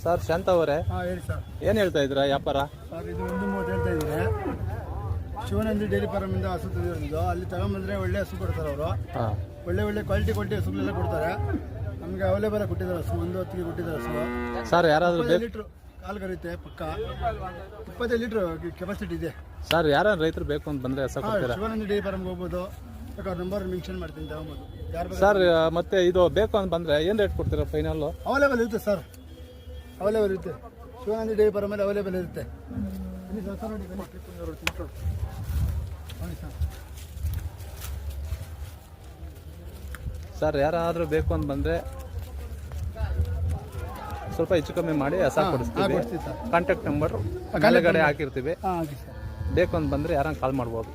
Sir ಶಾಂತ ಅವರೇ, ಹೇಳಿ sir. ಏನು ಹೇಳ್ತಾ ಇದ್ದೀರಾ ವ್ಯಾಪಾರ? ಸರ್ ಇದು 1.30 ಹೇಳ್ತಾ ಇದ್ದಾರೆ. ಶಿವನಂದಿ ಡೈರಿ ಫಾರಮಿಂದ ಹಸು ತಂದಿರೋದು. ಅಲ್ಲಿ ತಗೊಂಬಂದ್ರೆ ಒಳ್ಳೆ ಹಸು ಕೊಡ್ತಾರೆ ಅವರು. ಒಳ್ಳೆ ಕ್ವಾಲಿಟಿ ಹಸುಗಳೆಲ್ಲ ಕೊಡ್ತಾರೆ. ನಮಗೆ ಅವೈಲೇಬಲ್ ಕೊಟ್ಟಿದ್ದಾರೆ ಹಸು. 1 ಹೊತ್ತಿಗೆ ಕೊಟ್ಟಿದ್ದಾರೆ ಹಸು. ಸರ್ ಯಾರಾದರೂ ಲೀಟ್ರ್ ಹಾಲು ಕರೀತೆ ಪಕ್ಕ. 25 ಲೀಟ್ರ್ ಕೆಪಾಸಿಟಿ ಇದೆ. ಸರ್ ಯಾರು ರೈತರು ಬೇಕು ಅಂತ ಬಂದರೆ ಹಸು ಕೊಡ್ತೀರಾ? ಶಿವಾನಂದ ಡೈರಿ ಫಾರಮ್ಗೆ ಹೋಗ್ಬೋದು. ಬೇಕಾದ್ರೆ ನಂಬರ್ ಮೆನ್ಷನ್ ಮಾಡ್ತೀನಿ, ತಗೊಬೋದು. ಸರ್ ಮತ್ತೆ ಇದು ಬೇಕು ಅಂತ ಬಂದರೆ ಏನು ರೇಟ್ ಕೊಡ್ತೀರಾ ಫೈನಲ್ಲು? ಅವೈಲೇಬಲ್ ಇರುತ್ತೆ ಸರ್, ಅವೈಲೇಬಲ್ ಇರುತ್ತೆ. ಶಿವಾನಂದ ಡೈರಿ ಫಾರಮಲ್ಲಿ ಅವೈಲೇಬಲ್ ಇರುತ್ತೆ. ಸರ್ ಯಾರಾದರೂ ಬೇಕು ಅಂತ ಬಂದರೆ ಸ್ವಲ್ಪ ಹೆಚ್ಚು ಕಮ್ಮಿ ಮಾಡಿ ಹಸ ಕೊಡಿಸ್ತೀವಿ. ಕಾಂಟ್ಯಾಕ್ಟ್ ನಂಬರ್ ಕೆಳಗಡೆ ಹಾಕಿರ್ತೀವಿ. ಬೇಕು ಅಂತ ಬಂದರೆ ಯಾರನ್ನ ಕಾಲ್ ಮಾಡ್ಬೋದು.